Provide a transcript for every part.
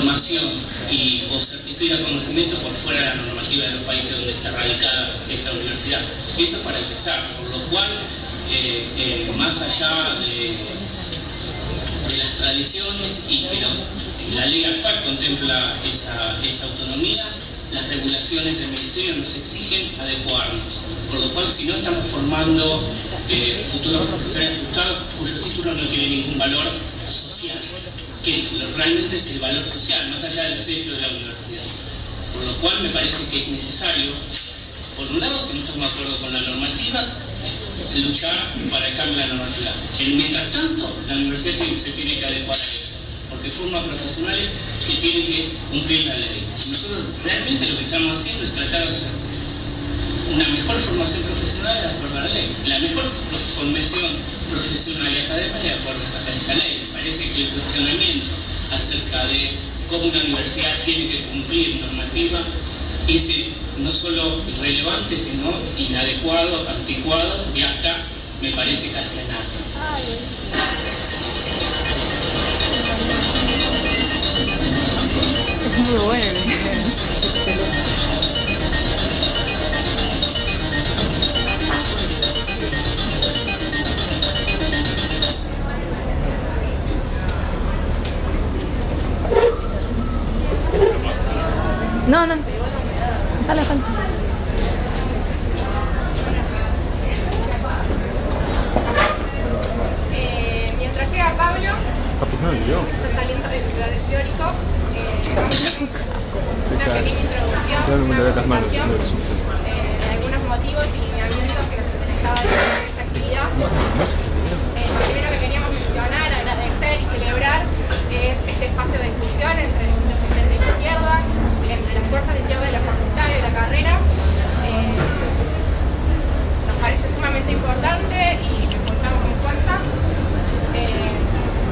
formación o certifica conocimiento por fuera de la normativa de los países donde está radicada esa universidad. Eso para empezar, por lo cual, más allá de las tradiciones y que la ley actual contempla esa autonomía, las regulaciones del Ministerio nos exigen adecuarnos. Por lo cual, si no estamos formando futuros profesionales frustrados cuyo título no tiene ningún valor social, que realmente es el valor social, más allá del sello de la universidad. Por lo cual me parece que es necesario, por un lado, si no estamos de acuerdo con la normativa, luchar para el cambio de la normativa. Mientras tanto, la universidad se tiene que adecuar a eso, porque forma profesionales que tienen que cumplir la ley. Nosotros realmente lo que estamos haciendo es tratar de hacer una mejor formación profesional de acuerdo a la ley, la mejor formación profesional y académica de acuerdo a esa ley. Me parece que el cuestionamiento acerca de cómo una universidad tiene que cumplir normativa es no solo irrelevante, sino inadecuado, anticuado y hasta, me parece, casi anacrónico. Es muy bueno. No, no. Dale. Mientras llega Pablo, nuestro talento teórico, una pequeña introducción, una presentación de algunos motivos y lineamientos que nos interesaban en esta actividad. Lo primero que queríamos mencionar, agradecer y celebrar es este espacio de discusión entre el mundo social de la izquierda, entre las fuerzas de izquierda de la facultad y de la carrera. Nos parece sumamente importante y lo escuchamos con fuerza.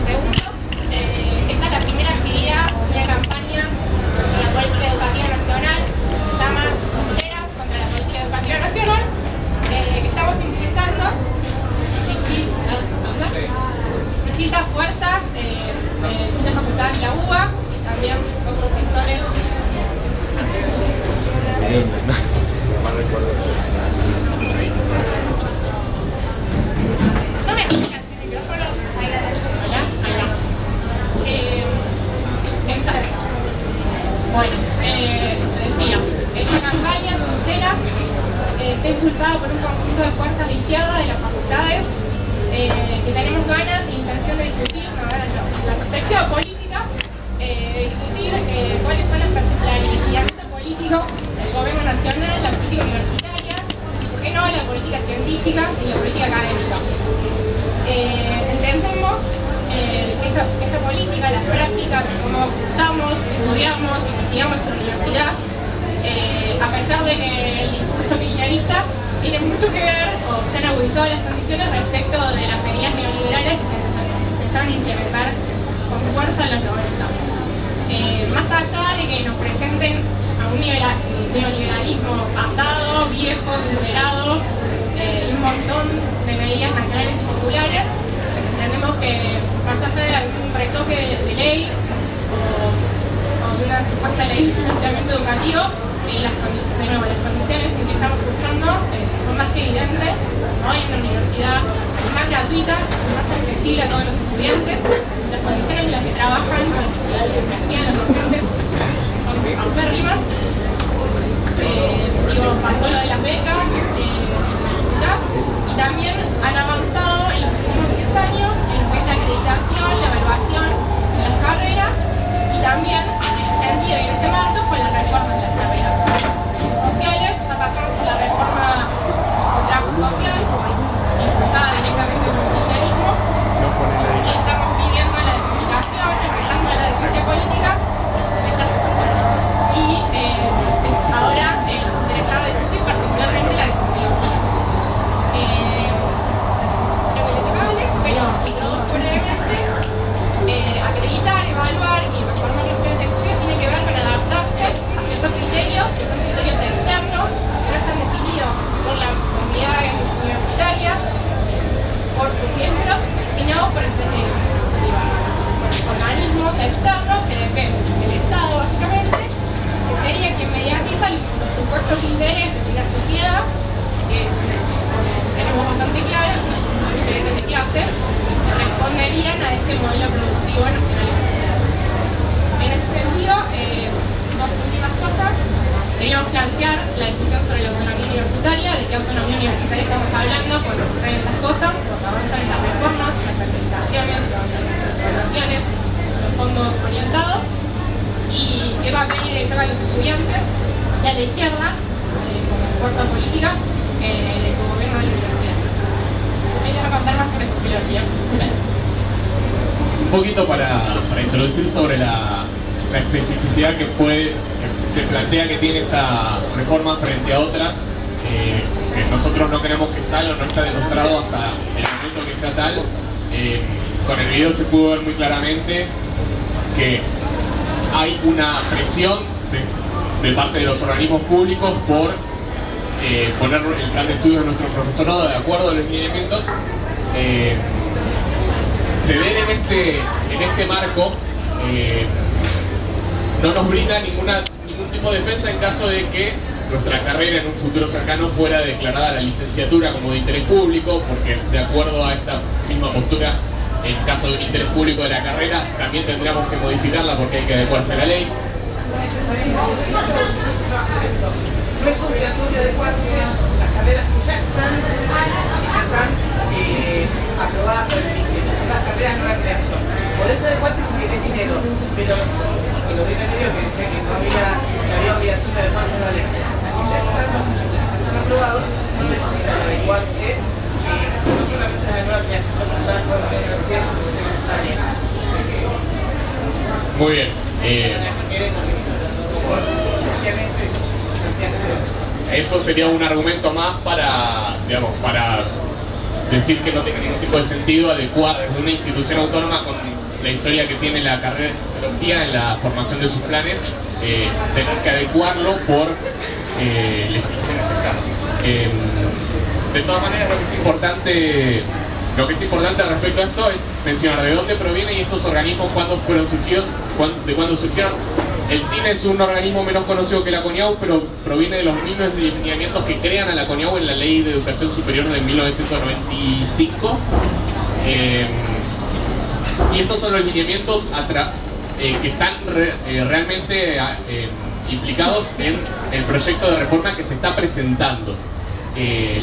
Segundo, esta es la primera actividad de una campaña contra la política educativa nacional, se llama Trincheras contra la política educativa nacional, que estamos impulsando distintas fuerzas de distintas facultades de la UBA y también otros sectores. No me escuchan sin micrófono. Hola. Bueno, decía, esta campaña Trincheras está impulsada por un conjunto de fuerzas de izquierda de las facultades que tenemos ganas e intención de discutir la perspectiva política, discutir cuáles son la lineamiento político del gobierno nacional, la política universitaria y, por qué no, la política científica y la política académica. Entendemos que esta política, las prácticas, cómo usamos, estudiamos, investigamos en la universidad, a pesar de que el discurso kirchnerista tiene mucho que ver, o se han agudizado las condiciones respecto de las medidas neoliberales que se están a implementar con fuerza en los 90. Más allá de que nos presenten a un neoliberalismo pasado, viejo, superado, un montón de medidas nacionales y populares, entendemos que más allá de algún retoque de ley o de una supuesta ley de financiamiento educativo, las condiciones en que estamos cursando son más que evidentes. Hoy en la universidad es más gratuita, es más accesible a todos los estudiantes. Las condiciones en las que trabajan la bibliografía de los docentes son paupérrimas. Pasó lo de las becas y también han avanzado en los últimos 10 años en lo que es la acreditación, la evaluación de las carreras y también en ese sentido y en ese marco con la reforma de las carreras sociales. Ya pasamos por la reforma del trabajo social, impulsada directamente por el kirchnerismo, y estamos viviendo la de comunicación, empezando la de ciencia política, y ahora nos interesaba discutir particularmente la de sociología. plantear la discusión sobre la autonomía universitaria, de qué autonomía universitaria estamos hablando cuando suceden estas cosas, cuando avanzan las reformas, las certificaciones, las evaluaciones, los fondos orientados, y qué papel le toca a los estudiantes y a la izquierda, como fuerza política, del gobierno de la universidad. Voy a contar más sobre sociología. Un poquito para introducir sobre la especificidad que se plantea que tiene esta reforma frente a otras, que nosotros no creemos que es tal o no está demostrado hasta el momento que sea tal. Con el video se pudo ver muy claramente que hay una presión de parte de los organismos públicos por poner el plan de estudios de nuestro profesorado de acuerdo a los lineamientos. Se ven en este marco, no nos brinda ningún tipo de defensa en caso de que nuestra carrera en un futuro cercano fuera declarada la licenciatura como de interés público, porque de acuerdo a esta misma postura, en caso de un interés público de la carrera, también tendríamos que modificarla porque hay que adecuarse a la ley. No es obligatorio adecuarse las carreras que ya están aprobadas por el ministerio, son las carreras de nueva creación. Podés adecuarte si tenés dinero, pero el gobierno me dijo que decía que no había obligación de adecuarse a la ley. Las que ya están aprobados no necesitan adecuarse, son solamente las de nueva creación, son los trabajos de la universidad, son los que tienen esta ley. Muy bien. Eso sería un argumento más para decir que no tiene ningún tipo de sentido adecuar desde una institución autónoma con la historia que tiene la carrera de sociología en la formación de sus planes, tener que adecuarlo por legislaciones externas. De todas maneras, lo que es importante respecto a esto es mencionar de dónde provienen estos organismos, cuándo fueron surgidos, de cuándo surgieron. El CINE es un organismo menos conocido que la CONIAU, pero proviene de los mismos lineamientos que crean a la CONIAU en la Ley de Educación Superior de 1995. Y estos son los lineamientos que están realmente implicados en el proyecto de reforma que se está presentando.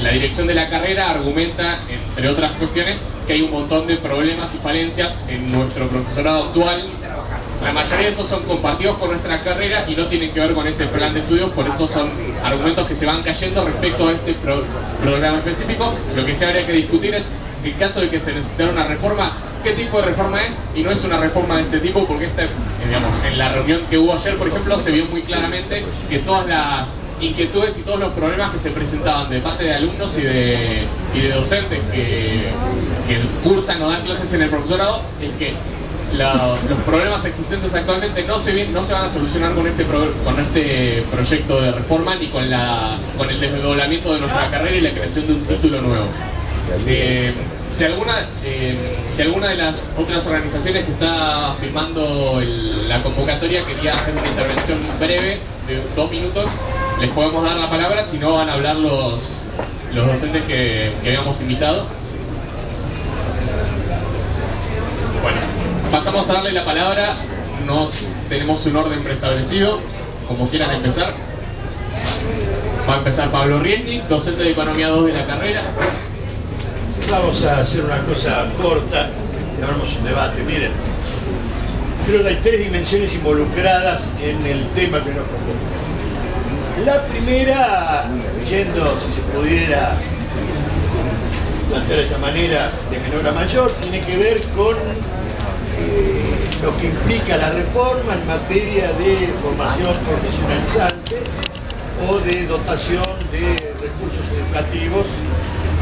La dirección de la carrera argumenta, entre otras cuestiones, que hay un montón de problemas y falencias en nuestro profesorado actual. La mayoría de esos son compartidos con nuestra carrera y no tienen que ver con este plan de estudios, por eso son argumentos que se van cayendo respecto a este programa específico. Lo que sí habría que discutir es, en caso de que se necesitara una reforma, qué tipo de reforma es, y no es una reforma de este tipo, porque en la reunión que hubo ayer, por ejemplo, se vio muy claramente que todas las inquietudes y todos los problemas que se presentaban de parte de alumnos y de docentes que cursan o dan clases en el profesorado es que los problemas existentes actualmente no se van a solucionar con este proyecto de reforma ni con el desdoblamiento de nuestra carrera y la creación de un título nuevo. Si alguna de las otras organizaciones que está firmando la convocatoria quería hacer una intervención breve de 2 minutos, les podemos dar la palabra, si no van a hablar los docentes que habíamos invitado. Bueno, pasamos a darle la palabra. Tenemos un orden preestablecido, como quieran empezar. Va a empezar Pablo Riesnik, docente de Economía 2 de la carrera. Vamos a hacer una cosa corta y abramos un debate. Miren, creo que hay 3 dimensiones involucradas en el tema que nos propone. La primera, yendo, si se pudiera plantear de esta manera, de menor a mayor, tiene que ver con lo que implica la reforma en materia de formación profesionalizante o de dotación de recursos educativos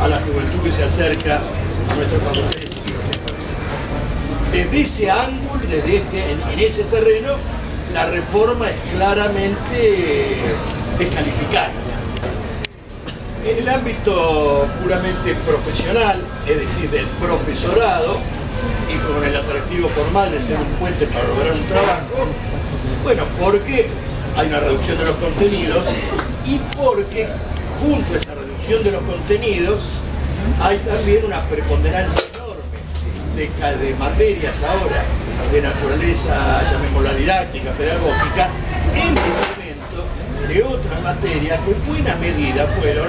a la juventud que se acerca a nuestra facultad de sociología. Desde ese ángulo, en ese terreno, la reforma es claramente descalificada. En el ámbito puramente profesional, es decir, del profesorado, y con el atractivo formal de ser un puente para lograr un trabajo, bueno, porque hay una reducción de los contenidos y porque junto a esa reducción de los contenidos hay también una preponderancia enorme de materias ahora de naturaleza, llamémosla didáctica, pedagógica, en detrimento de otras materias que en buena medida fueron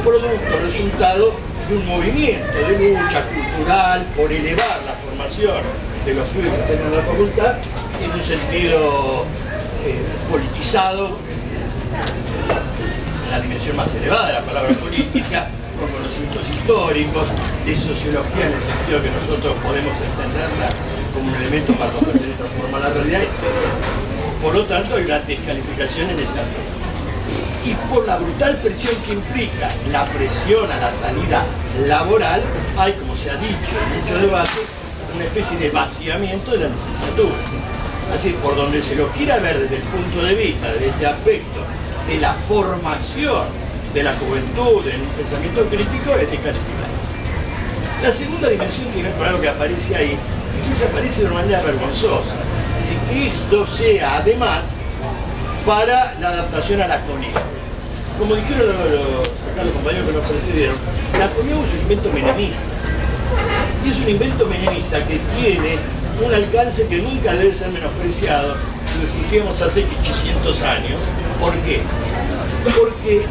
producto, resultado de un movimiento de lucha cultural por elevar la formación de los estudios que hacen en la facultad en un sentido politizado, en la dimensión más elevada de la palabra política, con conocimientos históricos, de sociología en el sentido que nosotros podemos entenderla como un elemento para comprender y transformar la realidad, etc. Por lo tanto, hay una descalificación en esa área. Y por la brutal presión que implica la presión a la salida laboral, hay, como se ha dicho en muchos debates, una especie de vaciamiento de la licenciatura. Así, por donde se lo quiera ver desde el punto de vista, desde este aspecto de la formación de la juventud en un pensamiento crítico, es descalificante. La segunda dimensión tiene que ver con algo que aparece ahí, incluso aparece de una manera vergonzosa. Es decir, que esto sea además para la adaptación a la CONIAU. Como dijeron acá los compañeros que nos precedieron, la CONIAU es un invento menemista. Y es un invento menemista que tiene un alcance que nunca debe ser menospreciado. Lo discutíamos hace 800 años. ¿Por qué? Porque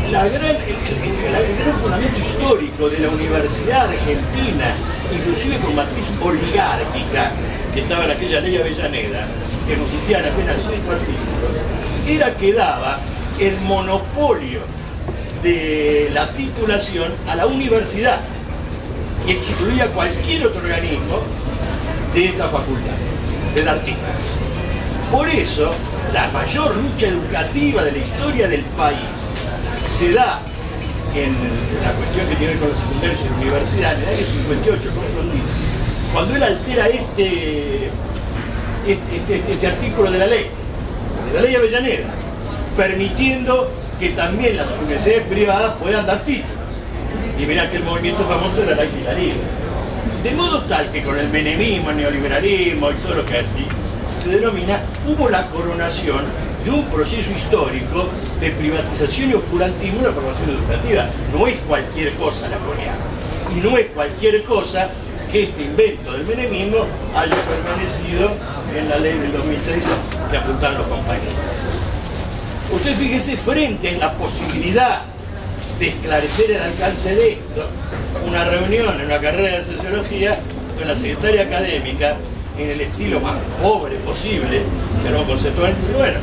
el gran fundamento histórico de la Universidad Argentina, inclusive con matriz oligárquica, que estaba en aquella ley Avellaneda, que consistía en apenas 5 artículos, era que daba el monopolio de la titulación a la universidad y excluía cualquier otro organismo de esta facultad, de dar títulos. Por eso, la mayor lucha educativa de la historia del país se da en la cuestión que tiene que ver con los secundarios y la universidad, en el año 58, con Frondizi, cuando él altera este artículo de la ley Avellaneda, permitiendo que también las universidades privadas puedan dar títulos. Y mirá que el movimiento famoso era la laica y libre. De modo tal que con el menemismo, el neoliberalismo y todo lo que así se denomina, hubo la coronación de un proceso histórico de privatización y oscurantismo de la formación educativa. No es cualquier cosa la CONIAU. Y no es cualquier cosa que este invento del menemismo haya permanecido en la ley del 2006 que apuntaron los compañeros. Usted fíjese, frente a la posibilidad de esclarecer el alcance de esto, una reunión en una carrera de sociología con la secretaria académica en el estilo más pobre posible, pero conceptualmente dice, bueno,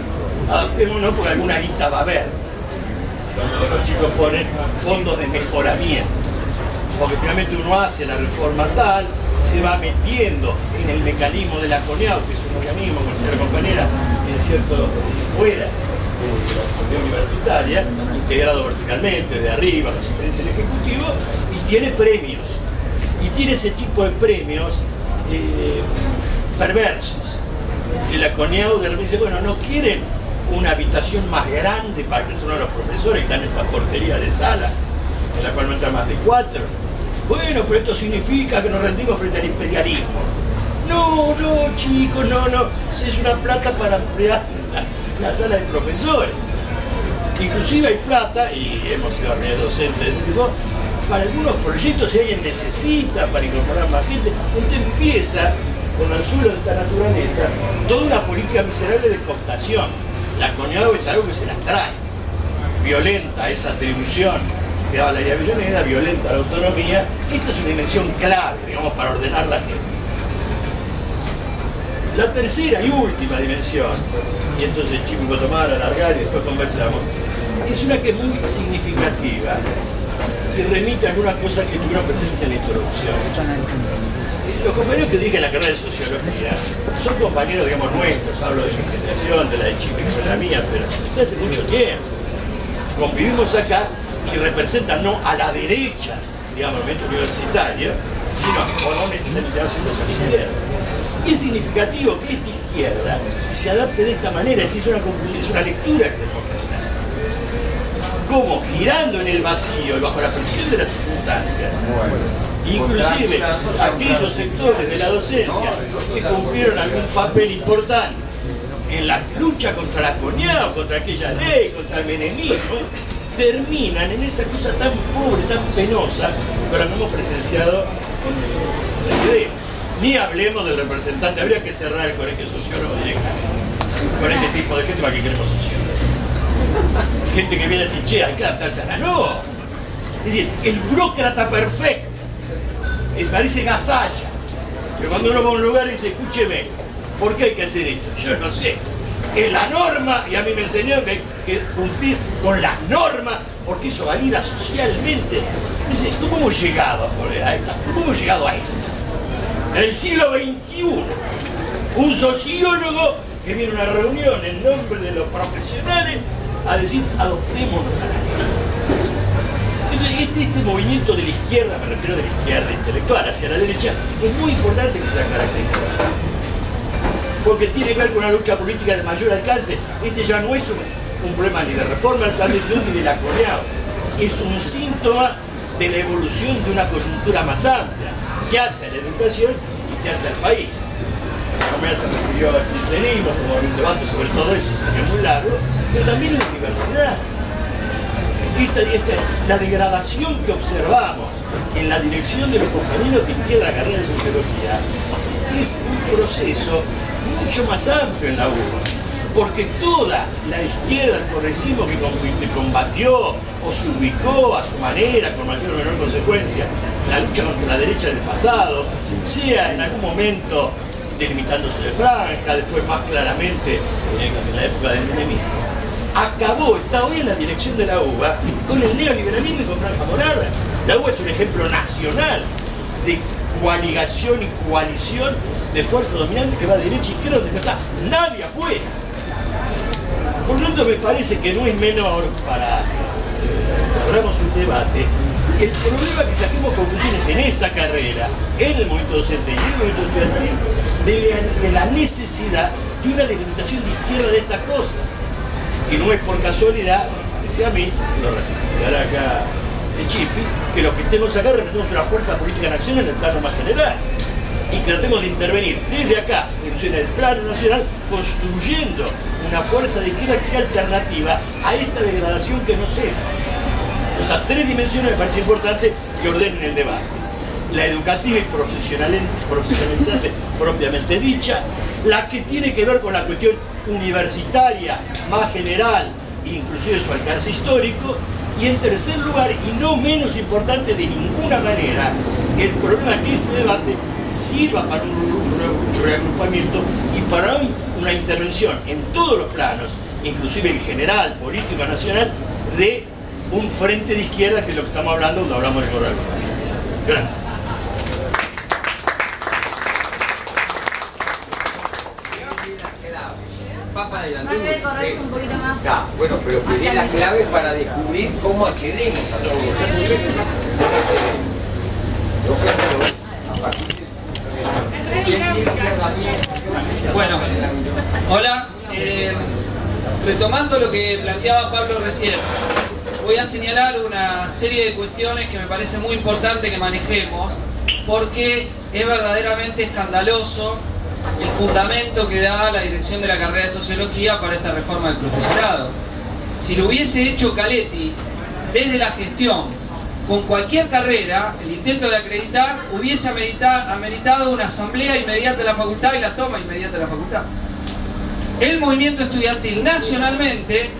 adaptémonos porque alguna guita va a haber. Cuando los chicos ponen fondos de mejoramiento, porque finalmente uno hace la reforma tal, se va metiendo en el mecanismo de la CONIAU, que es un organismo, como decía la compañera, en cierto, si fuera de la comunidad universitaria, integrado verticalmente, de arriba, la superintendencia del Ejecutivo, y tiene premios. Y tiene ese tipo de premios perversos. Si la CONIAU de repente dice, bueno, no quieren una habitación más grande para que sea uno de los profesores, y están en esa porquería de sala, en la cual no entran más de 4. Bueno, pero esto significa que nos rendimos frente al imperialismo. No, chicos, no. Es una plata para ampliar la sala de profesores. Inclusive hay plata, y hemos sido redes docentes, para algunos proyectos, si alguien necesita para incorporar más gente, usted empieza con el suelo de esta naturaleza toda una política miserable de cooptación. La CONIAU es algo que se las trae, violenta esa atribución que daba la ley Avellaneda, violenta la autonomía. Esta es una dimensión clave, digamos, para ordenar la gente. La tercera y última dimensión, y entonces Chico puede tomar, alargar y después conversamos, es una que es muy significativa y remite a algunas cosas que tuvieron presentes en la introducción. Los compañeros que dirigen la carrera de sociología son compañeros, digamos, nuestros, hablo de mi generación, de la de Chico y de la mía, pero de hace mucho tiempo. Convivimos acá y representan no a la derecha, digamos, el movimiento universitario, sino a colones que están integrados en los izquierdas. Y es significativo que esta izquierda se adapte de esta manera, es una conclusión, es una lectura que tenemos que hacer. Como girando en el vacío y bajo la presión de las circunstancias, inclusive aquellos sectores de la docencia que cumplieron algún papel importante en la lucha contra la CONIAU, contra aquella ley, contra el menemismo, terminan en esta cosa tan pobre, tan penosa, que la hemos presenciado en el video. Ni hablemos del representante, habría que cerrar el colegio sociólogo directamente con este tipo de gente para que queremos sociólogos. Gente que viene a decir, che, hay que adaptarse a la no. Es decir, el burócrata perfecto, parece Gasalla, que cuando uno va a un lugar dice, escúcheme, ¿por qué hay que hacer esto? Yo no sé. Es la norma, y a mí me enseñó que hay que cumplir con las normas, porque eso valida socialmente. Entonces, ¿cómo hemos llegado a esto? ¿Cómo hemos llegado a esto? En el siglo XXI, un sociólogo que viene a una reunión en nombre de los profesionales a decir, adoptémonos a la ley. Entonces, este movimiento de la izquierda, me refiero de la izquierda intelectual hacia la derecha, es muy importante que sea caracterizado. Porque tiene que ver con una lucha política de mayor alcance. Este ya no es un problema ni de reforma del plan de estudios ni de la CONEAU. Es un síntoma de la evolución de una coyuntura más amplia, que hace a la educación y que hace al país. Como ya se refirió al kirchnerismo, como un debate sobre todo eso sería muy largo, pero también en la universidad. La degradación que observamos en la dirección de los compañeros que integran la carrera de sociología es un proceso mucho más amplio en la UBA, porque toda la izquierda, el progresismo que combatió o se ubicó a su manera, con mayor o menor consecuencia, la lucha contra la derecha del pasado, sea en algún momento delimitándose de franja, después más claramente en la época del menemismo, acabó, está hoy en la dirección de la UBA con el neoliberalismo y con Franja Morada. La UBA es un ejemplo nacional de coaligación y coalición de fuerza dominante que va de derecha a izquierda donde no está nadie afuera. Por lo tanto, me parece que no es menor para abramos un debate el problema que saquemos conclusiones en esta carrera, en el movimiento docente y en el movimiento estudiantil, de la necesidad de una delimitación de izquierda de estas cosas. Y no es por casualidad, decía a mí, lo ratificará acá de Chipi, que los que estemos acá representamos una fuerza política nacional en el plano más general. Y tratemos de intervenir desde acá, en el plano nacional, construyendo una fuerza de izquierda que sea alternativa a esta degradación que no cesa. O sea, tres dimensiones me parece importante que ordenen el debate. La educativa y profesionalizante propiamente dicha, la que tiene que ver con la cuestión universitaria más general, inclusive su alcance histórico, y en tercer lugar, y no menos importante de ninguna manera, el problema que ese debate sirva para un reagrupamiento y para una intervención en todos los planos, inclusive en general, político, nacional, de un frente de izquierda, que es lo que estamos hablando cuando hablamos de reagrupamiento. Gracias. Un poquito más. Ya, bueno, pero que la clave para descubrir cómo accedemos a todo esto. Bueno, hola. Retomando lo que planteaba Pablo recién, voy a señalar una serie de cuestiones que me parece muy importante que manejemos, porque es verdaderamente escandaloso el fundamento que da la dirección de la carrera de Sociología para esta reforma del profesorado. Si lo hubiese hecho Caletti desde la gestión, con cualquier carrera, el intento de acreditar hubiese ameritado una asamblea inmediata de la facultad y la toma inmediata de la facultad. El movimiento estudiantil nacionalmente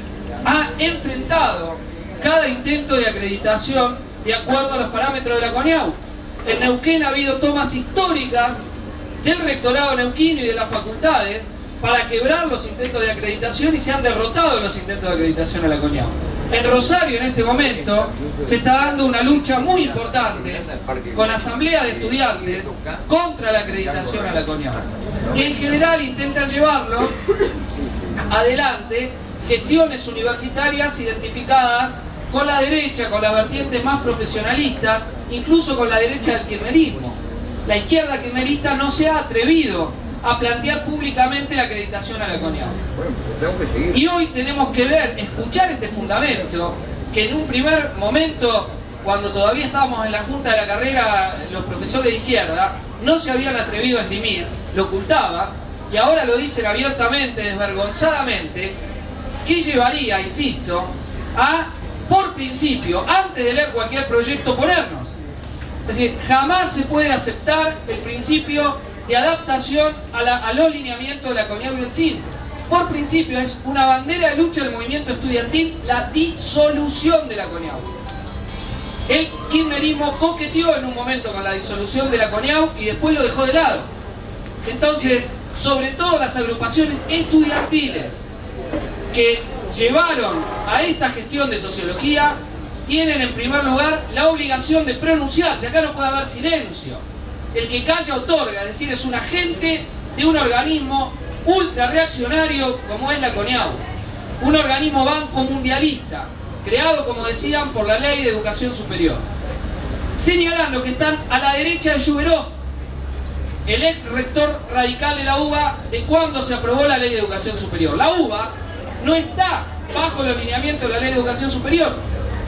ha enfrentado cada intento de acreditación de acuerdo a los parámetros de la CONEAU. En Neuquén ha habido tomas históricas del rectorado neuquino y de las facultades para quebrar los intentos de acreditación, y se han derrotado los intentos de acreditación a la CONEAU. En Rosario, en este momento, se está dando una lucha muy importante con asambleas de estudiantes contra la acreditación a la CONEAU. Y en general intentan llevarlo adelante gestiones universitarias identificadas con la derecha, con las vertientes más profesionalistas, incluso con la derecha del kirchnerismo. La izquierda kirchnerista no se ha atrevido a plantear públicamente la acreditación a la CONEAU. Y hoy tenemos que escuchar este fundamento, que en un primer momento, cuando todavía estábamos en la junta de la carrera, los profesores de izquierda no se habían atrevido a esgrimir, lo ocultaba, y ahora lo dicen abiertamente, desvergonzadamente, que llevaría, insisto, a, por principio, antes de leer cualquier proyecto, ponernos. Es decir, jamás se puede aceptar el principio de adaptación a los lineamientos de la CONEAU y el CIN. por principio es una bandera de lucha del movimiento estudiantil la disolución de la CONIAU. El kirchnerismo coqueteó en un momento con la disolución de la CONIAU y después lo dejó de lado. Entonces, sobre todo las agrupaciones estudiantiles que llevaron a esta gestión de sociología tienen en primer lugar la obligación de pronunciarse. Acá no puede haber silencio. El que calla otorga, es decir, es un agente de un organismo ultra reaccionario como es la CONIAU, un organismo banco mundialista, creado, como decían, por la Ley de Educación Superior, señalando que están a la derecha de Shuberov, el ex rector radical de la UBA, de cuando se aprobó la Ley de Educación Superior. La UBA no está bajo el lineamiento de la Ley de Educación Superior,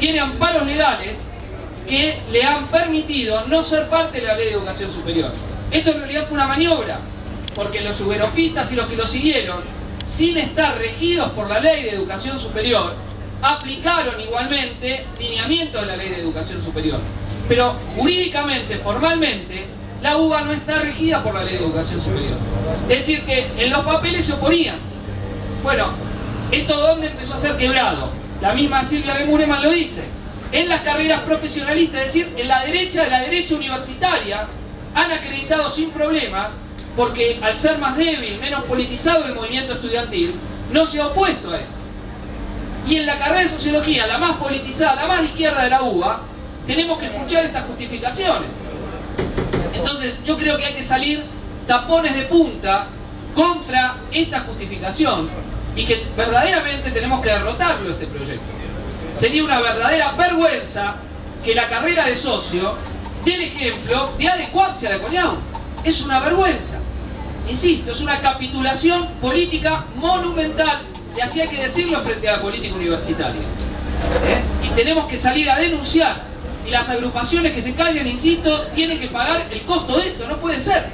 tiene amparos legales que le han permitido no ser parte de la Ley de Educación Superior. Esto en realidad fue una maniobra, porque los shuberovistas y los que lo siguieron, sin estar regidos por la Ley de Educación Superior, aplicaron igualmente lineamientos de la Ley de Educación Superior. Pero jurídicamente, formalmente, la UBA no está regida por la Ley de Educación Superior. Es decir, que en los papeles se oponían. Bueno, ¿esto dónde empezó a ser quebrado? La misma Silvia de Mureman lo dice. En las carreras profesionalistas, es decir, en la derecha de la derecha universitaria, han acreditado sin problemas, porque al ser más débil, menos politizado el movimiento estudiantil, no se ha opuesto a esto. Y en la carrera de sociología, la más politizada, la más de izquierda de la UBA, tenemos que escuchar estas justificaciones. Entonces yo creo que hay que salir tapones de punta contra esta justificación y que verdaderamente tenemos que derrotarlo este proyecto. Sería una verdadera vergüenza que la carrera de socio dé el ejemplo de adecuarse a la CONIAU. Es una vergüenza. Insisto, es una capitulación política monumental, y así hay que decirlo frente a la política universitaria. Y tenemos que salir a denunciar. Y las agrupaciones que se callan, insisto, tienen que pagar el costo de esto. No puede ser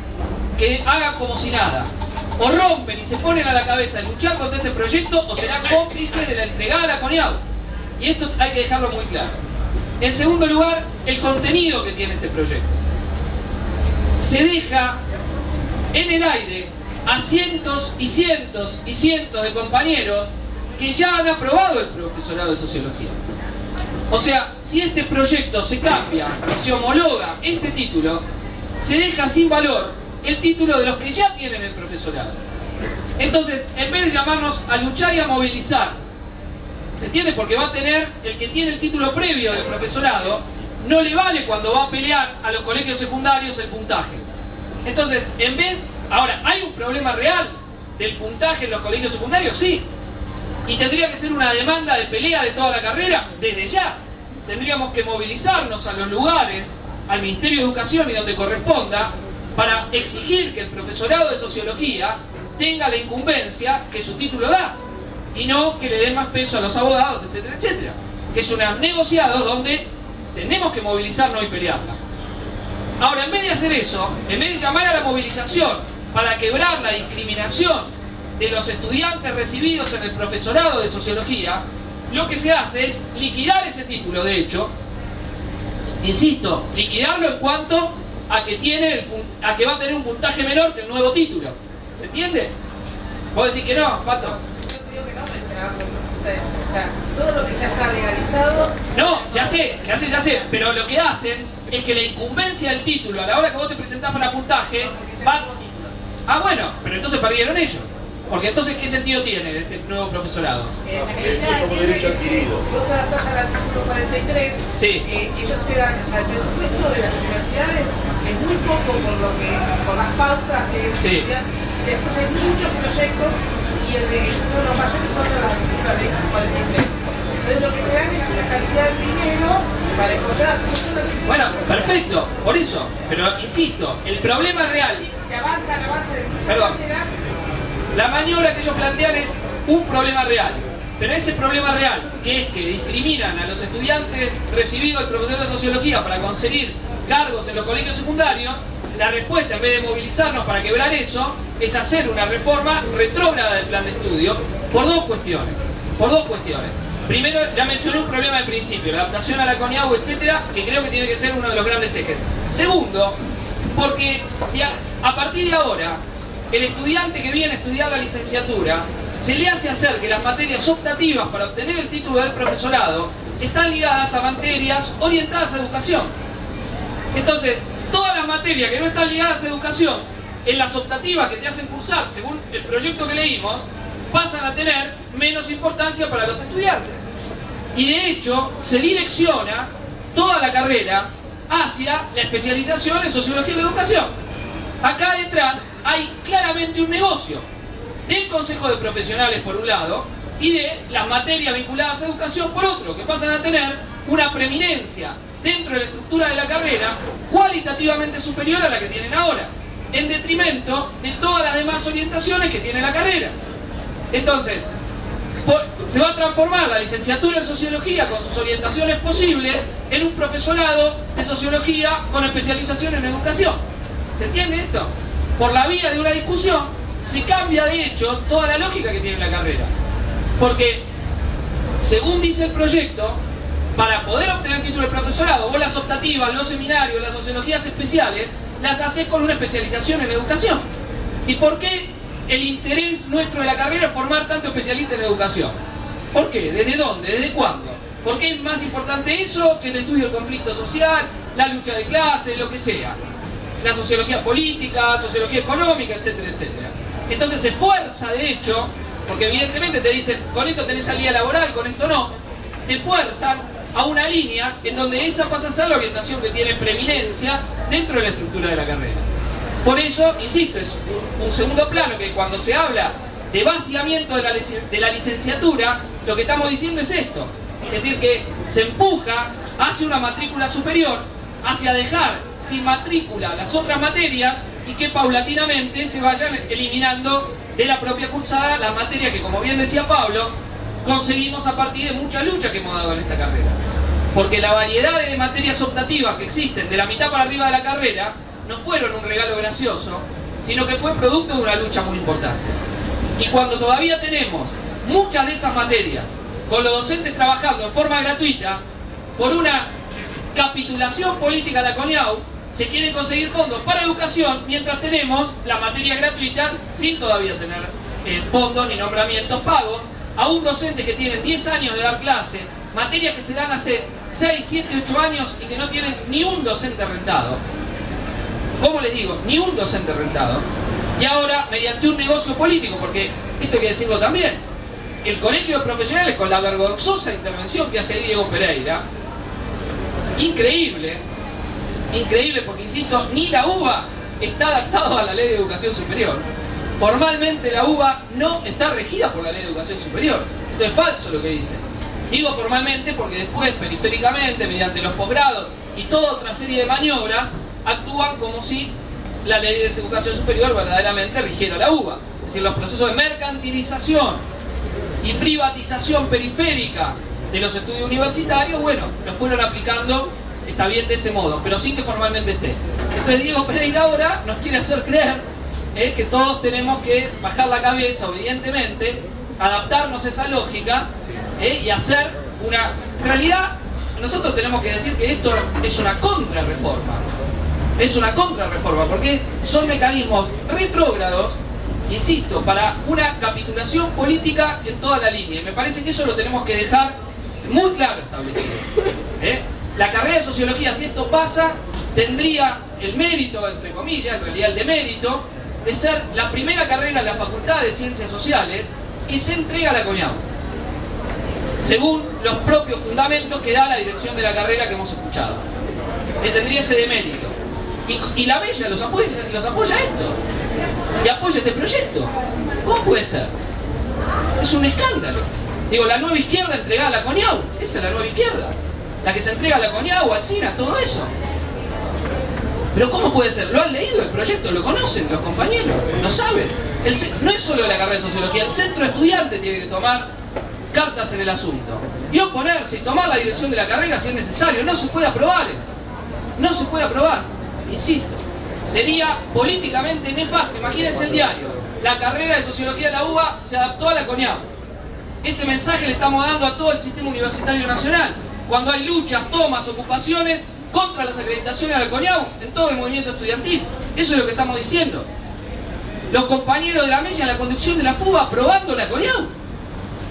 que hagan como si nada. O rompen y se ponen a la cabeza de luchar contra este proyecto, o serán cómplices de la entregada a la CONIAU. Y esto hay que dejarlo muy claro. En segundo lugar, el contenido que tiene este proyecto. Se deja en el aire a cientos y cientos y cientos de compañeros que ya han aprobado el profesorado de sociología. O sea, si este proyecto se cambia, se homologa este título, se deja sin valor el título de los que ya tienen el profesorado. Entonces, en vez de llamarnos a luchar y a movilizar, ¿se entiende? Porque va a tener el que tiene el título previo del profesorado, no le vale cuando va a pelear a los colegios secundarios el puntaje. Entonces, en vez... Ahora, ¿hay un problema real del puntaje en los colegios secundarios? Sí. ¿Y tendría que ser una demanda de pelea de toda la carrera? Desde ya. Tendríamos que movilizarnos a los lugares, al Ministerio de Educación y donde corresponda, para exigir que el profesorado de sociología tenga la incumbencia que su título da, y no que le den más peso a los abogados, etcétera, etcétera. Que es una negociada donde tenemos que movilizarnos y pelearla. Ahora, en vez de hacer eso, en vez de llamar a la movilización para quebrar la discriminación de los estudiantes recibidos en el profesorado de sociología, lo que se hace es liquidar ese título, de hecho, insisto, liquidarlo en cuanto a que va a tener un puntaje menor que el nuevo título. ¿Se entiende? ¿Vos decís que no, Pato? Yo te digo que no, me trabajo. O sea, todo lo que ya está legalizado... No, ya sé, pero lo que hacen es que la incumbencia del título a la hora que vos te presentás para puntaje va... Ah, bueno, pero entonces perdieron ellos. Porque entonces, ¿qué sentido tiene este nuevo profesorado? como derecho adquirido. Si vos te adaptás al artículo 43, sí. Ellos te dan, o sea, el presupuesto de las universidades es muy poco por las pautas que sí. Después hay muchos proyectos y uno de los mayores son de la ley 43. Entonces lo que te dan es una cantidad de dinero para encontrar. Bueno, perfecto, por eso. Pero insisto, el problema real. Se avanza de muchas maneras. La maniobra que ellos plantean es un problema real. Pero ese problema real, que es que discriminan a los estudiantes recibidos del profesor de sociología para conseguir cargos en los colegios secundarios, la respuesta, en vez de movilizarnos para quebrar eso, es hacer una reforma retrógrada del plan de estudio por dos cuestiones. Primero, ya mencioné un problema de principio, la adaptación a la CONIAU, etcétera, que creo que tiene que ser uno de los grandes ejes. Segundo, porque a partir de ahora, el estudiante que viene a estudiar la licenciatura se le hace hacer que las materias optativas para obtener el título del profesorado están ligadas a materias orientadas a educación. Entonces, todas las materias que no están ligadas a educación, en las optativas que te hacen cursar, según el proyecto que leímos, pasan a tener menos importancia para los estudiantes. Y de hecho, se direcciona toda la carrera hacia la especialización en Sociología de la Educación. Acá detrás hay claramente un negocio del Consejo de Profesionales por un lado y de las materias vinculadas a educación por otro, que pasan a tener una preeminencia dentro de la estructura de la carrera cualitativamente superior a la que tienen ahora, en detrimento de todas las demás orientaciones que tiene la carrera. Entonces, se va a transformar la licenciatura en Sociología con sus orientaciones posibles en un profesorado de Sociología con especialización en Educación. ¿Se entiende esto? Por la vía de una discusión se cambia de hecho toda la lógica que tiene la carrera. Porque, según dice el proyecto, para poder obtener el título de profesorado, vos las optativas, los seminarios, las sociologías especiales, las haces con una especialización en educación. ¿Y por qué el interés nuestro de la carrera es formar tanto especialista en educación? ¿Por qué? ¿Desde dónde? ¿Desde cuándo? ¿Por qué es más importante eso que el estudio del conflicto social, la lucha de clases, lo que sea? La sociología política, sociología económica, etcétera, etcétera. Entonces se fuerza, de hecho, porque evidentemente te dicen, con esto tenés salida laboral, con esto no, te fuerzan a una línea en donde esa pasa a ser la orientación que tiene preeminencia dentro de la estructura de la carrera. Por eso, insisto, es un segundo plano que cuando se habla de vaciamiento de la licenciatura, lo que estamos diciendo es esto. Es decir, que se empuja hacia una matrícula superior, hacia dejar sin matrícula las otras materias y que paulatinamente se vayan eliminando de la propia cursada las materias que, como bien decía Pablo, conseguimos a partir de mucha lucha que hemos dado en esta carrera. Porque la variedad de materias optativas que existen de la mitad para arriba de la carrera no fueron un regalo gracioso, sino que fue producto de una lucha muy importante. Y cuando todavía tenemos muchas de esas materias con los docentes trabajando en forma gratuita, por una capitulación política de la CONIAU, se quieren conseguir fondos para educación mientras tenemos las materias gratuitas sin todavía tener fondos ni nombramientos pagos, aún docentes que tienen 10 años de dar clase, materias que se dan hace 6, 7, 8 años y que no tienen ni un docente rentado. ¿Cómo les digo? Ni un docente rentado. Y ahora, mediante un negocio político, porque esto hay que decirlo también, el Colegio de Profesionales, con la vergonzosa intervención que hace Diego Pereira, increíble, porque insisto, ni la UBA está adaptada a la Ley de Educación Superior. Formalmente la UBA no está regida por la Ley de Educación Superior. Esto es falso lo que dice. Digo formalmente porque después, periféricamente, mediante los posgrados y toda otra serie de maniobras, actúan como si la Ley de Educación Superior verdaderamente rigiera la UBA. Es decir, los procesos de mercantilización y privatización periférica de los estudios universitarios, bueno, los fueron aplicando, está bien de ese modo, pero sin que formalmente esté. Entonces Diego Pereira ahora nos quiere hacer creer que todos tenemos que bajar la cabeza obedientemente, adaptarnos a esa lógica y hacer una... En realidad, nosotros tenemos que decir que esto es una contrarreforma. Es una contrarreforma, porque son mecanismos retrógrados, insisto, para una capitulación política en toda la línea. Y me parece que eso lo tenemos que dejar muy claro establecido. La carrera de Sociología, si esto pasa, tendría el mérito, entre comillas, en realidad el demérito, de ser la primera carrera de la Facultad de Ciencias Sociales que se entrega a la CONIAU, según los propios fundamentos que da la dirección de la carrera que hemos escuchado. Que tendría ese demérito. Y la Bella los apoya esto, y apoya este proyecto. ¿Cómo puede ser? Es un escándalo. Digo, la nueva izquierda entregada a la CONIAU, esa es la nueva izquierda, la que se entrega a la CONIAU, al SINA, todo eso. Pero ¿cómo puede ser? ¿Lo han leído el proyecto? ¿Lo conocen los compañeros? ¿Lo saben? No es solo la carrera de Sociología, el centro estudiante tiene que tomar cartas en el asunto y oponerse y tomar la dirección de la carrera si es necesario. No se puede aprobar esto. No se puede aprobar. Insisto, sería políticamente nefasto. Imagínense el diario: la carrera de Sociología de la UBA se adaptó a la CONIAU. Ese mensaje le estamos dando a todo el sistema universitario nacional cuando hay luchas, tomas, ocupaciones contra las acreditaciones a la CONIAU en todo el movimiento estudiantil. Eso es lo que estamos diciendo. los compañeros de la mesa en la conducción de la FUBA aprobando la CONIAU.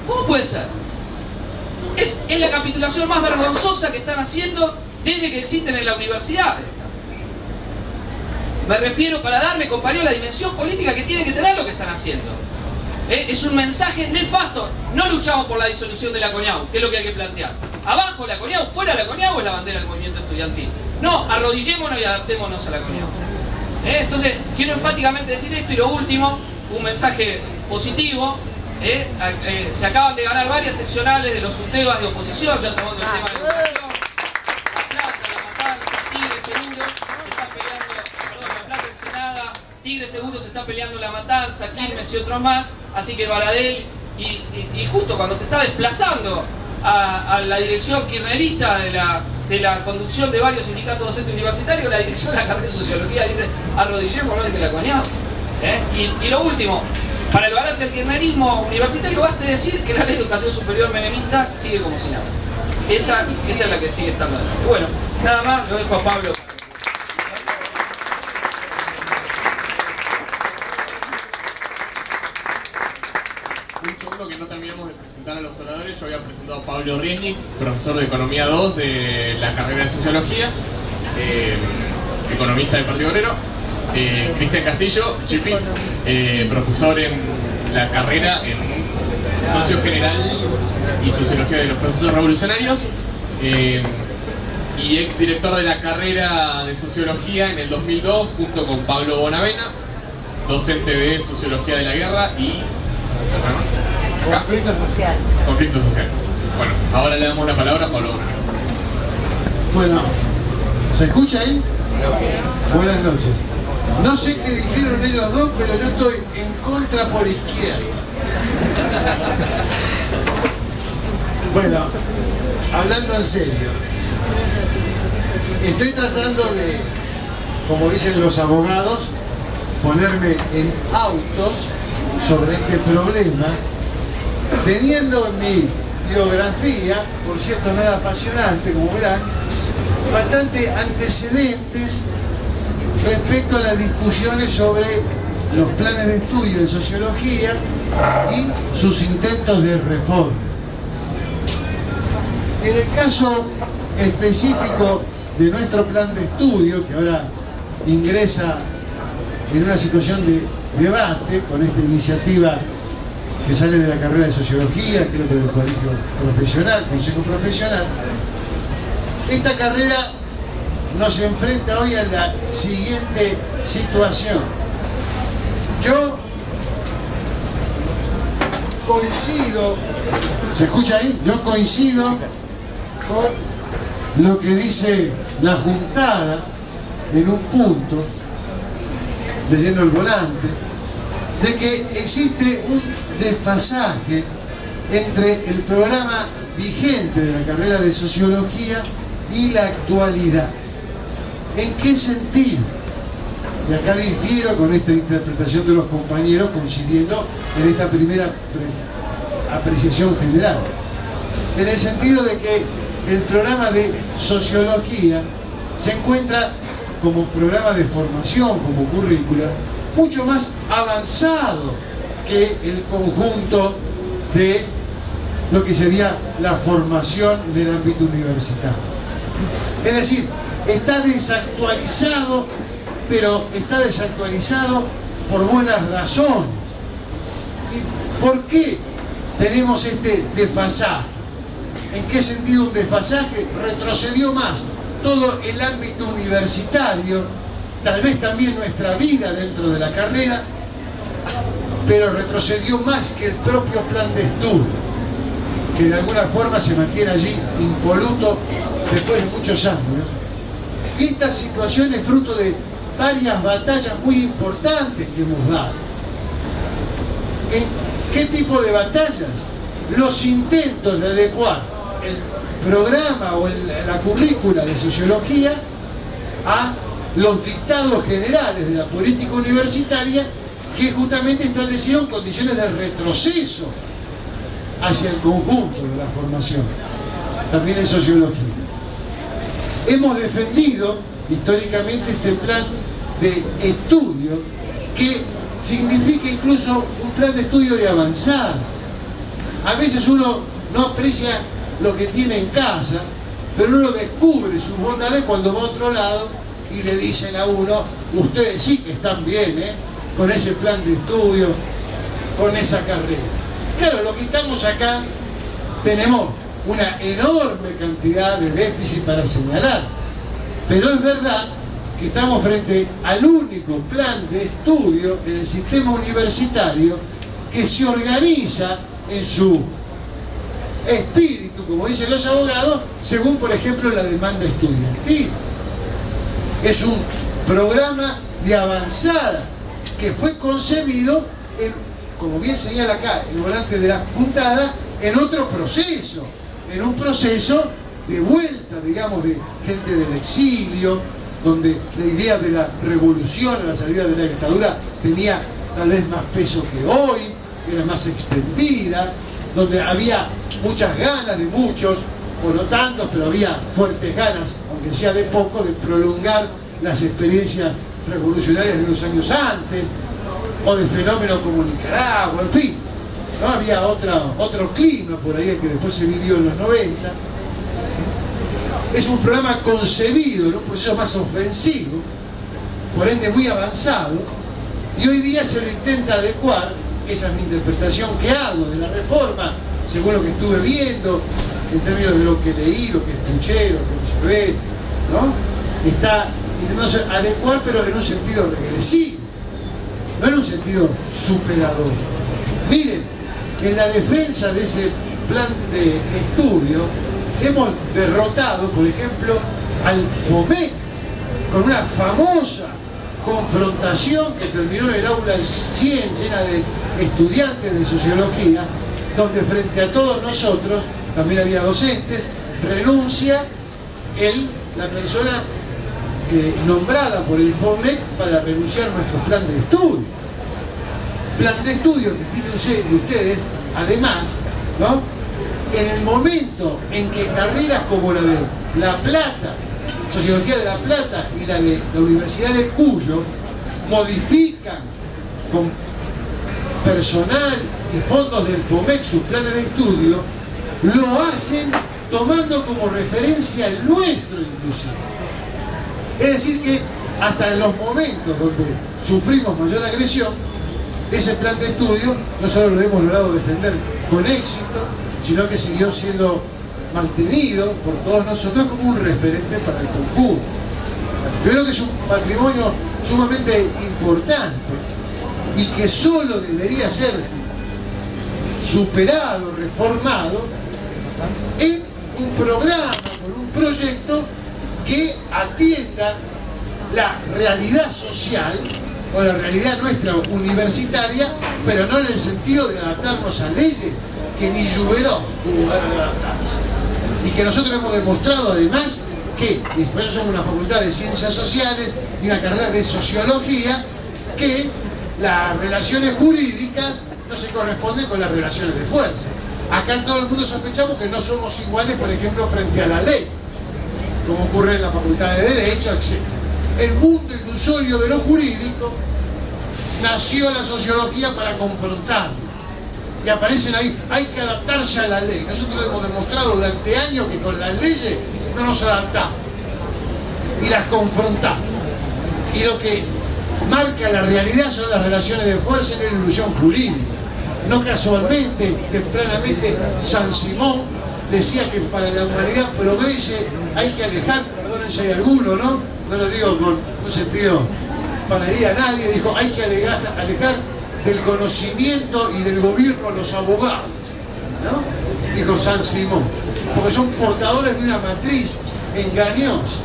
¿Cómo puede ser? Es la capitulación más vergonzosa que están haciendo desde que existen en la universidad. Me refiero para darle, compañero, la dimensión política que tiene que tener lo que están haciendo. Es un mensaje nefasto. No luchamos por la disolución de la CONIAU, que es lo que hay que plantear. Abajo la CONIAU, fuera la CONIAU es la bandera del movimiento estudiantil. No, arrodillémonos y adaptémonos a la CONIAU. Entonces, quiero enfáticamente decir esto y lo último, un mensaje positivo. Se acaban de ganar varias seccionales de los UTEBAs de oposición, ya tomando el tema de la educación. La Plata, La Matanza, Tigre Seguro, se está peleando, perdón, La Plata Ensenada, Tigre Seguro se está peleando La Matanza, Quilmes y otros más, así que Baradel, y justo cuando se está desplazando a la dirección kirchnerista de la conducción de varios sindicatos docentes universitarios, la dirección de la carrera de Sociología dice, arrodillémonos ante la CONIAU. Y lo último, para el balance del kirchnerismo universitario baste decir que la ley de educación superior menemista sigue como si nada. Esa es la que sigue estando adelante. Bueno, nada más, lo dejo a Pablo. Un segundo que no terminamos de presentar a los oradores. Yo había presentado a Pablo Riesnik, profesor de Economía 2 de la carrera de Sociología, economista del Partido Obrero. Cristian Castillo, Chipi, profesor en la carrera en Socio General y Sociología de los Procesos Revolucionarios, y ex director de la carrera de Sociología en el 2002 junto con Pablo Bonavena, docente de Sociología de la Guerra y... Conflicto social. Conflicto social. Bueno, ahora le damos la palabra a Pablo Bonavena. Bueno, ¿se escucha ahí? Buenas noches. No sé qué dijeron ellos dos, pero yo estoy en contra por izquierda. Bueno, hablando en serio, estoy tratando de, como dicen los abogados, ponerme en autos sobre este problema, teniendo en mi biografía, por cierto nada apasionante, como verán, bastante antecedentes respecto a las discusiones sobre los planes de estudio en sociología y sus intentos de reforma. En el caso específico de nuestro plan de estudio, que ahora ingresa en una situación de debate con esta iniciativa que sale de la carrera de sociología, creo que del colegio profesional, consejo profesional, esta carrera nos enfrenta hoy a la siguiente situación. Yo coincido, ¿se escucha ahí? Yo coincido con lo que dice la juntada en un punto, leyendo el volante, de que existe un desfasaje entre el programa vigente de la carrera de sociología y la actualidad. ¿En qué sentido? Y acá difiero con esta interpretación de los compañeros, coincidiendo en esta primera apreciación general. En el sentido de que el programa de sociología se encuentra como programa de formación, como currícula, mucho más avanzado que el conjunto de lo que sería la formación en el ámbito universitario. Es decir, está desactualizado, pero está desactualizado por buenas razones. ¿Y por qué tenemos este desfasaje? ¿En qué sentido un desfasaje? Retrocedió más todo el ámbito universitario, tal vez también nuestra vida dentro de la carrera, pero retrocedió más que el propio plan de estudio, que de alguna forma se mantiene allí impoluto después de muchos años. Esta situación es fruto de varias batallas muy importantes que hemos dado. ¿En qué tipo de batallas? Los intentos de adecuar el programa o la currícula de sociología a los dictados generales de la política universitaria, que justamente establecieron condiciones de retroceso hacia el conjunto de la formación, también en sociología. Hemos defendido históricamente este plan de estudio que significa incluso un plan de estudio de avanzada. A veces uno no aprecia lo que tiene en casa, pero uno descubre sus bondades cuando va a otro lado y le dicen a uno, ustedes sí que están bien, con ese plan de estudio, con esa carrera. Claro, los que estamos acá tenemos una enorme cantidad de déficit para señalar, pero es verdad que estamos frente al único plan de estudio en el sistema universitario que se organiza en su espíritu, como dicen los abogados, según por ejemplo la demanda estudiantil. Es un programa de avanzada que fue concebido, como bien señala acá el volante de la juntada, en otro proceso, en un proceso de vuelta, digamos, de gente del exilio, donde la idea de la revolución a la salida de la dictadura tenía tal vez más peso que hoy, era más extendida, donde había muchas ganas de muchos, o no tantos, pero había fuertes ganas, aunque sea de poco, de prolongar las experiencias revolucionarias de los años antes, o de fenómenos como Nicaragua, en fin, ¿no? Había otro clima por ahí que después se vivió en los 90. Es un programa concebido en un proceso más ofensivo, por ende muy avanzado, y hoy día se lo intenta adecuar, esa es mi interpretación que hago de la reforma, según lo que estuve viendo, en términos de lo que leí, lo que escuché, lo que observé, ¿no? Está intentándose adecuar, pero en un sentido regresivo, no en un sentido superador. Miren, en la defensa de ese plan de estudio, hemos derrotado, por ejemplo, al FOMEC con una famosa confrontación que terminó en el aula 100 llena de estudiantes de sociología, donde frente a todos nosotros, también había docentes, renuncia la persona nombrada por el FOMEC para renunciar a nuestro plan de estudio. Plan de estudio que, fíjense ustedes, además, ¿no? En el momento en que carreras como la de La Plata, Sociología de La Plata y la de la Universidad de Cuyo modifican con personal y fondos del FOMEC sus planes de estudio, lo hacen tomando como referencia el nuestro inclusive. Es decir que hasta en los momentos donde sufrimos mayor agresión, ese plan de estudio no solo lo hemos logrado defender con éxito, sino que siguió siendo mantenido por todos nosotros como un referente para el concurso. Yo creo que es un patrimonio sumamente importante y que solo debería ser superado, reformado en un programa, con un proyecto que atienda la realidad social o la realidad nuestra universitaria, pero no en el sentido de adaptarnos a leyes que ni Juberó tuvo ganas de adaptarse. Y que nosotros hemos demostrado además que, después somos una facultad de ciencias sociales y una carrera de sociología, que las relaciones jurídicas no se corresponden con las relaciones de fuerza. Acá en todo el mundo sospechamos que no somos iguales, por ejemplo, frente a la ley, como ocurre en la facultad de Derecho, etc. El mundo ilusorio de lo jurídico nació la sociología para confrontarlo. Y aparecen ahí, hay que adaptarse a la ley. Nosotros hemos demostrado durante años que con las leyes no nos adaptamos y las confrontamos. Y lo que marca la realidad son las relaciones de fuerza y la ilusión jurídica. No casualmente, tempranamente, San Simón decía que para la humanidad progrese hay que alejar, perdonen si hay alguno, ¿no? No lo digo con un sentido para herir a nadie, dijo hay que alejar del conocimiento y del gobierno a los abogados, ¿no? Dijo San Simón, porque son portadores de una matriz engañosa.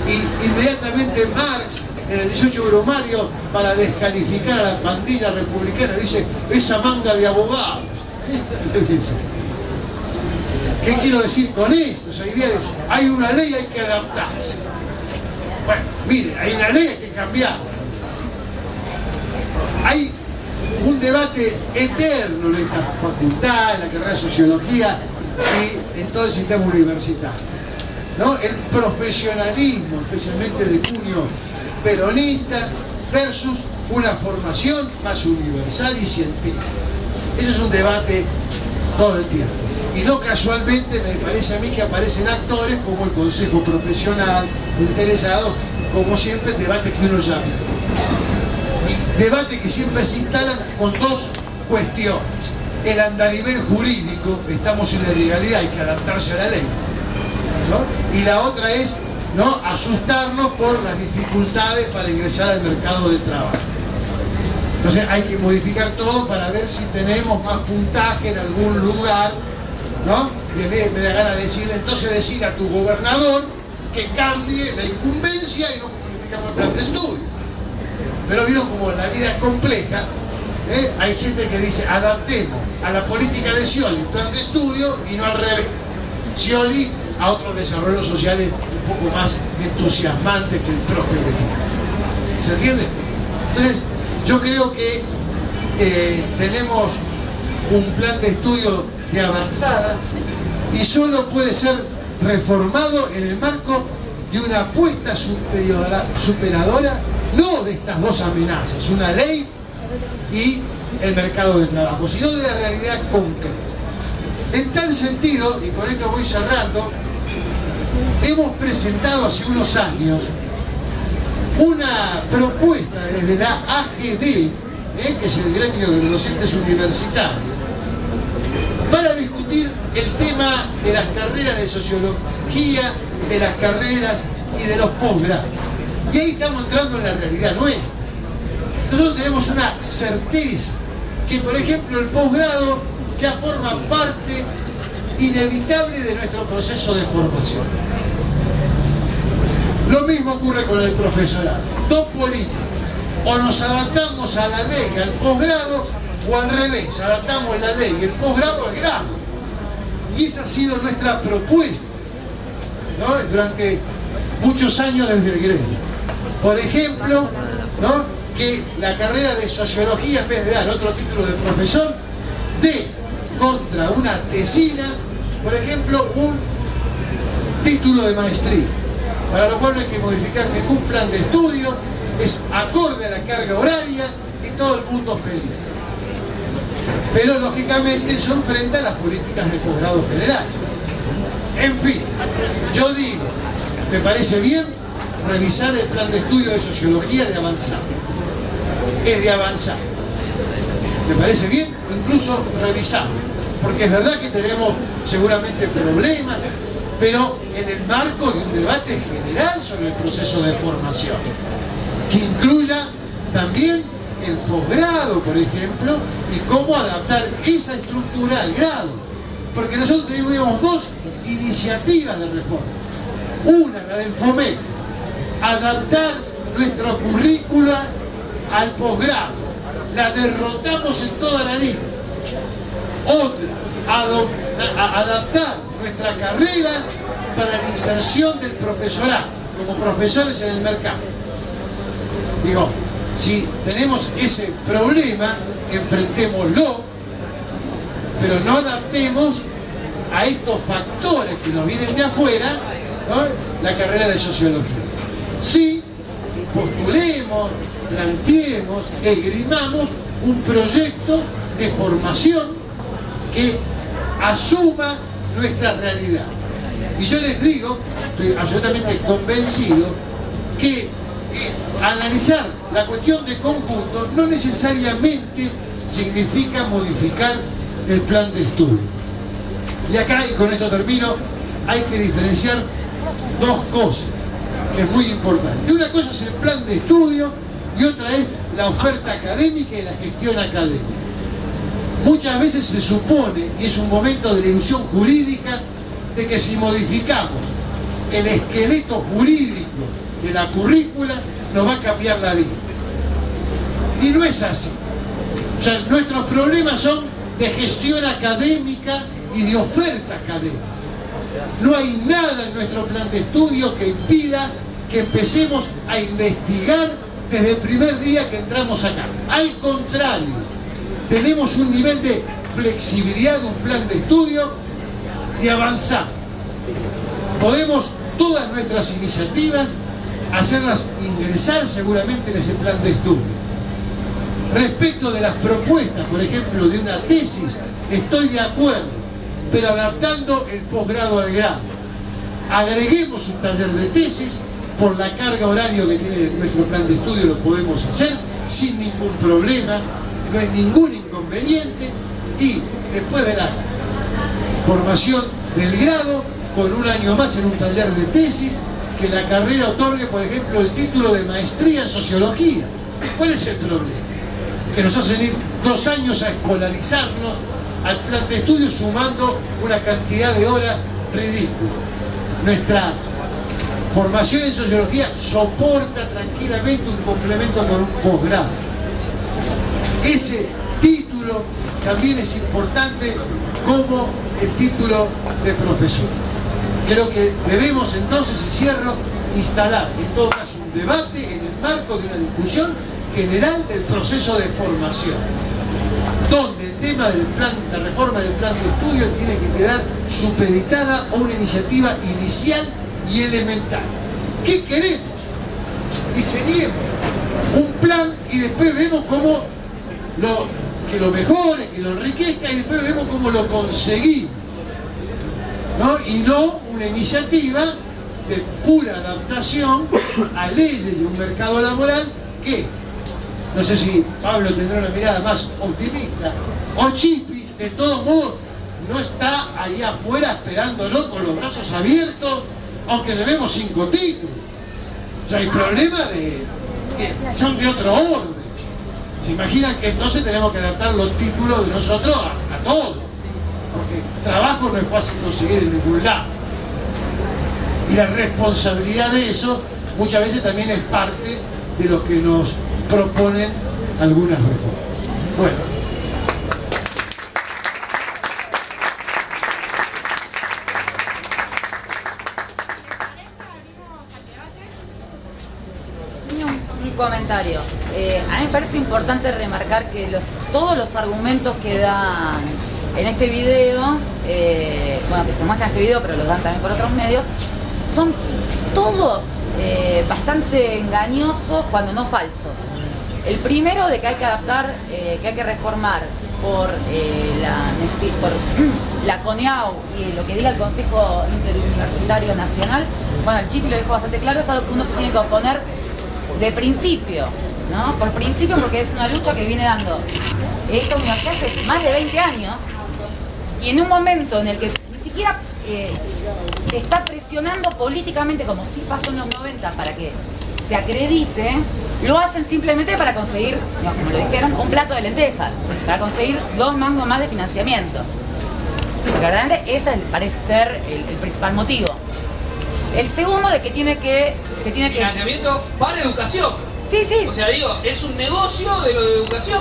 Y inmediatamente Marx, en el 18 Brumario, para descalificar a la pandilla republicana, dice, esa manga de abogados. ¿Qué quiero decir con esto? Esa idea de, hay una ley, hay que adaptarse. Bueno, mire, hay una ley, hay que cambiar. Hay un debate eterno en esta facultad, en la carrera de sociología y en todo el sistema universitario, ¿no? El profesionalismo, especialmente de cuño peronista, versus una formación más universal y científica. Ese es un debate todo el tiempo. Y no casualmente me parece a mí que aparecen actores como el Consejo Profesional, interesados, como siempre, debates que uno llama. Debates que siempre se instalan con dos cuestiones. El andarivel jurídico, estamos en la ilegalidad, hay que adaptarse a la ley, ¿no? Y la otra es, ¿no?, asustarnos por las dificultades para ingresar al mercado del trabajo. Entonces hay que modificar todo para ver si tenemos más puntaje en algún lugar, ¿no? Y en vez de llegar a decirle, entonces decir a tu gobernador que cambie la incumbencia y no modificamos el plan de estudio. Pero vieron como la vida es compleja, ¿eh? Hay gente que dice, adaptemos a la política de Scioli el plan de estudio y no al revés. Scioli a otros desarrollos sociales un poco más entusiasmantes que el propio de ti. ¿Se entiende? Entonces, yo creo que tenemos un plan de estudio de avanzada y solo puede ser reformado en el marco de una apuesta superadora, no de estas dos amenazas, una ley y el mercado de trabajo, sino de la realidad concreta. En tal sentido, y por esto voy cerrando, hemos presentado hace unos años una propuesta desde la AGD, que es el gremio de los docentes universitarios, para discutir el tema de las carreras de sociología, de las carreras y de los posgrados. Y ahí estamos entrando en la realidad nuestra. Nosotros tenemos una certeza que, por ejemplo, el posgrado ya forma parte inevitable de nuestro proceso de formación. Lo mismo ocurre con el profesorado. Dos políticas. O nos adaptamos a la ley, al posgrado, o al revés, adaptamos la ley y el posgrado al grado. Y esa ha sido nuestra propuesta, ¿no?, durante muchos años desde el gremio. Por ejemplo, ¿no?, que la carrera de sociología, en vez de dar otro título de profesor, dé contra una tesina, por ejemplo, un título de maestría, para lo cual no hay que modificar ningún plan de estudio, es acorde a la carga horaria y todo el mundo feliz. Pero lógicamente eso enfrenta a las políticas de posgrado general. En fin, yo digo, me parece bien revisar el plan de estudio de sociología de avanzada. Es de avanzar. Me parece bien, incluso revisarlo, porque es verdad que tenemos seguramente problemas, pero en el marco de un debate general sobre el proceso de formación, que incluya también el posgrado, por ejemplo, y cómo adaptar esa estructura al grado. Porque nosotros tenemos dos iniciativas de reforma. Una, la del fomento, adaptar nuestro currículo al posgrado. La derrotamos en toda la línea. Otra, adaptar nuestra carrera para la inserción del profesorado, como profesores en el mercado. Digo, si tenemos ese problema, enfrentémoslo, pero no adaptemos a estos factores que nos vienen de afuera, ¿no?, la carrera de sociología. Sí, postulemos, planteemos, esgrimamos un proyecto de formación que asuma nuestra realidad. Y yo les digo, estoy absolutamente convencido, que analizar la cuestión de conjunto no necesariamente significa modificar el plan de estudio. Y acá, y con esto termino, hay que diferenciar dos cosas, que es muy importante. Una cosa es el plan de estudio y otra es la oferta académica y la gestión académica. Muchas veces se supone, y es un momento de ilusión jurídica, de que si modificamos el esqueleto jurídico de la currícula, nos va a cambiar la vida. Y no es así. O sea, nuestros problemas son de gestión académica y de oferta académica. No hay nada en nuestro plan de estudio que impida que empecemos a investigar desde el primer día que entramos acá. Al contrario, tenemos un nivel de flexibilidad de un plan de estudio de avanzar. Podemos todas nuestras iniciativas hacerlas ingresar seguramente en ese plan de estudio. Respecto de las propuestas, por ejemplo, de una tesis, estoy de acuerdo, pero adaptando el posgrado al grado. Agreguemos un taller de tesis, por la carga horaria que tiene nuestro plan de estudio lo podemos hacer sin ningún problema, no hay ningún inconveniente, y después de la formación del grado, con un año más en un taller de tesis, que la carrera otorgue, por ejemplo, el título de maestría en sociología. ¿Cuál es el problema? Que nos hacen ir 2 años a escolarizarnos al plan de estudio sumando una cantidad de horas ridícula. Nuestra formación en sociología soporta tranquilamente un complemento con un posgrado. Ese título también es importante como el título de profesor. Creo que debemos entonces, y cierro, instalar en todo caso un debate en el marco de una discusión general del proceso de formación, donde el tema del plan, la reforma del plan de estudio tiene que quedar supeditada a una iniciativa inicial y elemental. ¿Qué queremos? Diseñemos un plan y después vemos cómo que lo mejore, que lo enriquezca, y después vemos cómo lo conseguimos, ¿no? Y no una iniciativa de pura adaptación a leyes de un mercado laboral que, no sé si Pablo tendrá una mirada más optimista, o Chipi, de todos modos, no está ahí afuera esperándolo con los brazos abiertos, aunque le vemos 5 títulos. O sea, hay problemas que son de otro orden. ¿Se imaginan que entonces tenemos que adaptar los títulos de nosotros a todos? Porque trabajo no es fácil conseguir en ningún lado. Y la responsabilidad de eso muchas veces también es parte de lo que nos proponen algunas reformas. Bueno. Comentario. A mí me parece importante remarcar que todos los argumentos que dan en este video, bueno, que se muestran en este video, pero los dan también por otros medios, son todos bastante engañosos, cuando no falsos. El primero, de que hay que adaptar, que hay que reformar por la CONEAU y lo que diga el Consejo Interuniversitario Nacional, bueno, el Chipi lo dijo bastante claro, es algo que uno se tiene que oponer de principio, ¿no? Por principio, porque es una lucha que viene dando esta universidad hace más de 20 años, y en un momento en el que ni siquiera se está presionando políticamente, como sí pasó en los 90, para que se acredite, lo hacen simplemente para conseguir, como lo dijeron, un plato de lentejas, para conseguir 2 mangos más de financiamiento. Porque verdaderamente ese parece ser el principal motivo. El segundo, de que se tiene que... Financiamiento para educación. Sí, sí. O sea, digo, es un negocio de lo de educación.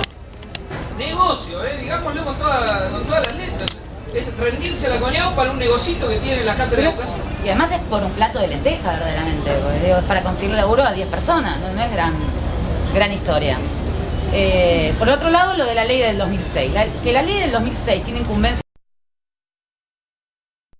Negocio, digámoslo con todas las letras. Es rendirse a la CONEAU para un negocito que tiene la cátedra de educación. Y además es por un plato de lenteja, verdaderamente. Porque, digo, es para conseguir laburo a 10 personas, no es gran historia. Por otro lado, lo de la ley del 2006. Que la ley del 2006 tiene incumbencia